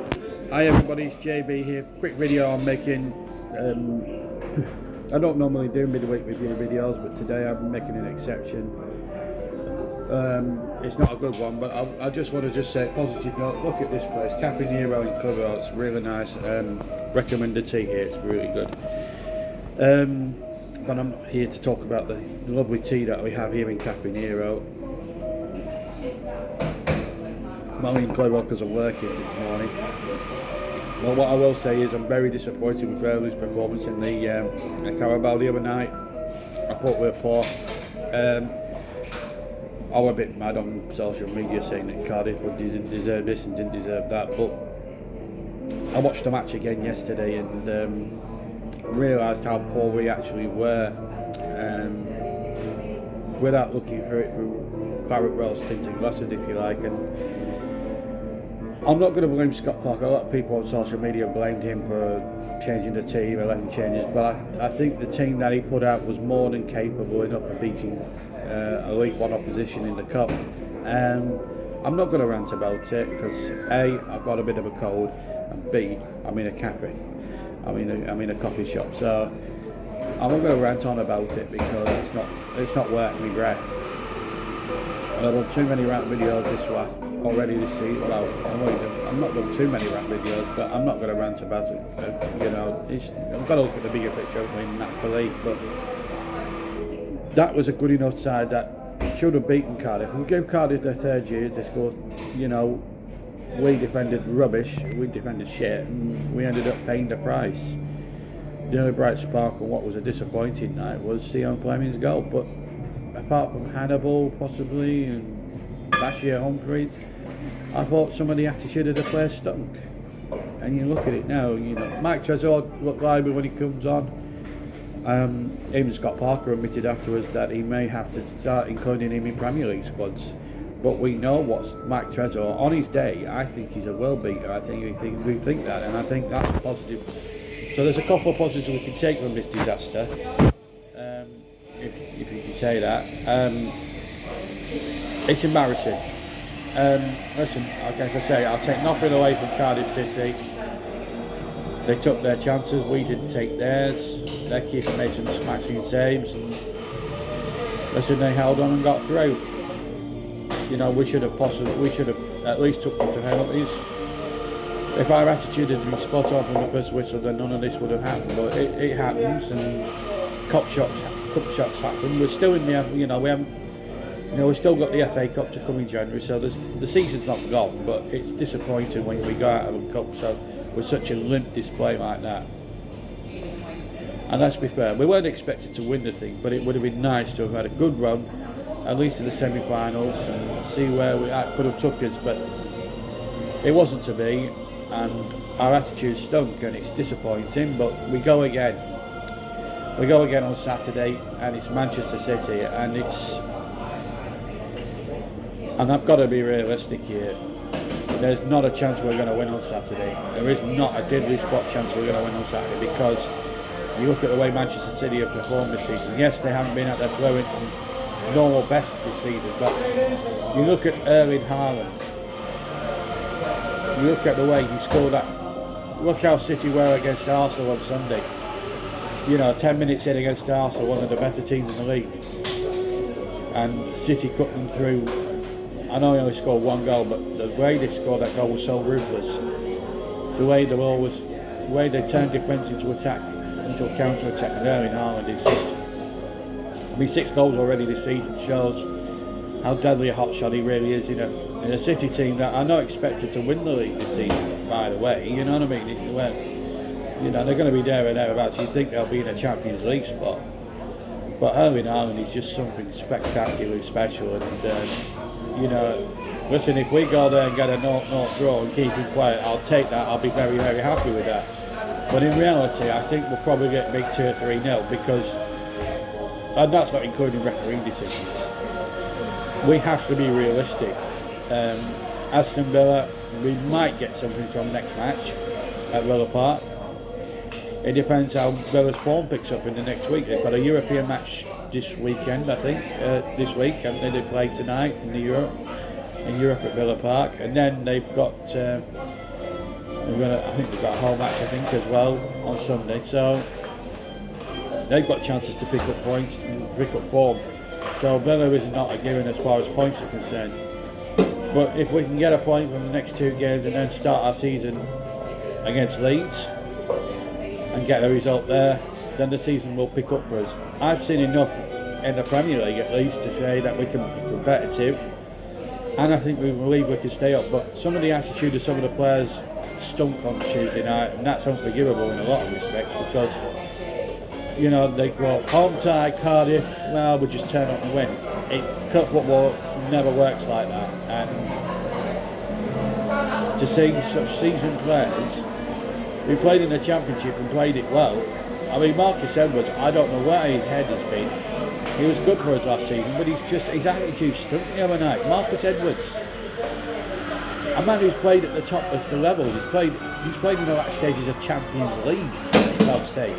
Hi everybody, it's JB here. Quick video I'm making. I don't normally do midweek review videos, but today I'm making an exception. It's not a good one, but I just want to say positive note. Look at this place, Cafe Nero in Clarets. It's really nice. Recommend the tea here, it's really good. But I'm not here to talk about the lovely tea that we have here in Cafe Nero. I'm only in Clarets because I'm working this morning. Well, what I will say is I'm very disappointed with Burnley's performance in the Carabao the other night. I thought we were poor. I was a bit mad on social media saying that Cardiff didn't deserve this and didn't deserve that, but I watched the match again yesterday and realised how poor we actually were. Without looking through it through claret rose tinted glasses, if you like. And I'm not going to blame Scott Parker. A lot of people on social media blamed him for changing the team, 11 changes, but I think the team that he put out was more than capable enough of beating Elite 1 opposition in the Cup. I'm not going to rant about it because A, I've got a bit of a cold, and B, I'm in a cafe. I'm in a coffee shop, so I'm not going to rant on about it because it's not worth me breath. And I've done too many rant videos already this season. Well, I'm not done too many rant videos, but I'm not going to rant about it. I've got to look at the bigger picture. I mean, that's the league, but that was a good enough side that should have beaten Cardiff. We gave Cardiff their third year. They scored. We defended rubbish. We defended shit, and we ended up paying the price. The only bright spark on what was a disappointing night was Sion Fleming's goal, but apart from Hannibal possibly and Bashir Humphreys, I thought some of the attitude of the players stunk. And you look at it now, Mike Trezor looked lively when he comes on. Even Scott Parker admitted afterwards that he may have to start including him in Premier League squads. But we know what's Mike Trezor on his day. I think he's a world beater. I think we think that, and I think that's positive. So there's a couple of positives we can take from this disaster. If you can say that. It's embarrassing. Listen, as I say, I'll take nothing away from Cardiff City. They took their chances, we didn't take theirs. Their keeper made some smashing saves, and listen, they held on and got through. We should have at least took them to penalties. If our attitude had been spot on from the first whistle, then none of this would have happened. But it happens, and cup shots happen. We're still in we've still got the FA Cup to come in January, so the season's not gone. But it's disappointing when we go out of a cup with such a limp display like that. And let's be fair, we weren't expected to win the thing, but it would have been nice to have had a good run, at least to the semi-finals, and see where that could have took us. But it wasn't to be, and our attitude stunk, and it's disappointing. But we go again. We go again on Saturday, and it's Manchester City, and I've got to be realistic here. There's not a chance we're going to win on Saturday. There is not a diddly squat chance we're going to win on Saturday, because you look at the way Manchester City have performed this season. Yes, they haven't been at their fluent normal best this season, but you look at Erling Haaland. You look at the way he scored that. Look how City were against Arsenal on Sunday. 10 minutes in against Arsenal, one of the better teams in the league, and City cut them through. I know he only scored one goal, but the way they scored that goal was so ruthless. The way they turned defence into attack, into a counter-attack, and Erling Haaland is just... 6 goals already this season shows how deadly a hotshot he really is in a City team that are not expected to win the league this season, by the way. You know what I mean? They're going to be there and thereabouts. You'd think they'll be in a Champions League spot. But Erling Haaland is just something spectacularly special. And, listen, if we go there and get a 0-0 draw and keep it quiet, I'll take that. I'll be very, very happy with that. But in reality, I think we'll probably get big 2 or 3-0 because, and that's not including refereeing decisions. We have to be realistic. Aston Villa, we might get something from next match at Villa Park. It depends how Villa's form picks up in the next week. They've got a European match this weekend, I think, this week, and then they play tonight in Europe at Villa Park, and then they've got I think we've got a home match, I think, as well on Sunday. So they've got chances to pick up points and pick up form. So Villa is not a given as far as points are concerned. But if we can get a point from the next 2 games and then start our season against Leeds and get a result there, then the season will pick up for us. I've seen enough in the Premier League at least to say that we can be competitive, and I think we believe we can stay up. But some of the attitude of some of the players stunk on Tuesday night, and that's unforgivable in a lot of respects, because you know, they go home tie, Cardiff, well, we just turn up and win. Cup football never works like that, and to see such seasoned players who played in the Championship and played it well. I mean, Marcus Edwards, I don't know where his head has been. He was good for us last season, but his attitude stunk the other night. Marcus Edwards, a man who's played at the top of the levels, he's played in the last stages of Champions League, for God's sake.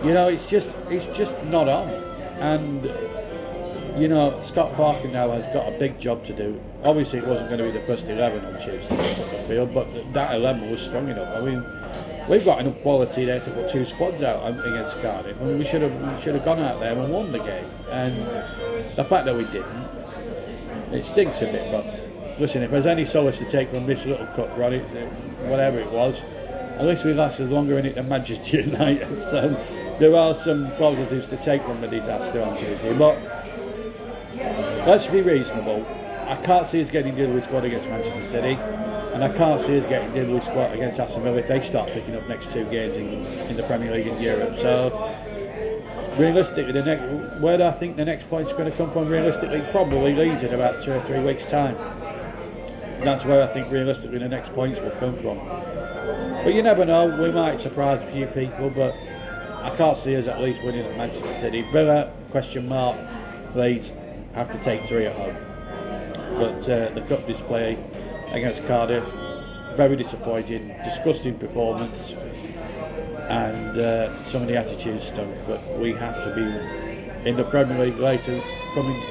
You know, it's just not on. And you know, Scott Parker now has got a big job to do. Obviously, it wasn't going to be the first 11 on Tuesday on the field, but that 11 was strong enough. I mean, we've got enough quality there to put 2 squads out against Cardiff. I mean, we should have gone out there and won the game. And the fact that we didn't, it stinks a bit. But listen, if there's any solace to take from this little cup run, whatever it was, at least we lasted longer in it than Manchester United. So there are some positives to take from the disaster on Tuesday. But let's be reasonable. I can't see us getting diddly squad against Manchester City, and I can't see us getting diddly squad against Aston Villa if they start picking up next 2 games in the Premier League in Europe. So realistically, where do I think the next point's going to come from? Realistically, probably Leeds in about 2 or 3 weeks' time. That's where I think realistically the next points will come from. But you never know, we might surprise a few people, but I can't see us at least winning at Manchester City. Villa, question mark. Leeds have to take 3 at home. But the cup display against Cardiff, very disappointing, disgusting performance, and some of the attitudes stunk. But we have to be in the Premier League later coming.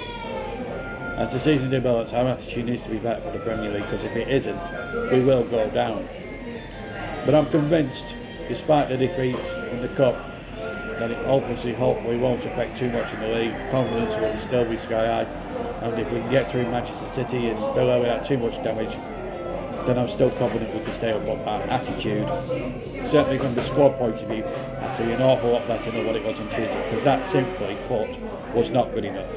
As the season develops, our attitude needs to be better for the Premier League, because if it isn't, we will go down. But I'm convinced, despite the defeat in the cup, that it obviously hopefully won't affect too much in the league. Confidence will still be sky high, and if we can get through Manchester City and Villa without too much damage, then I'm still confident we can stay up. On our attitude, certainly from the squad point of view, has to be an awful lot better than what it was on Tuesday, because that, simply put, was not good enough.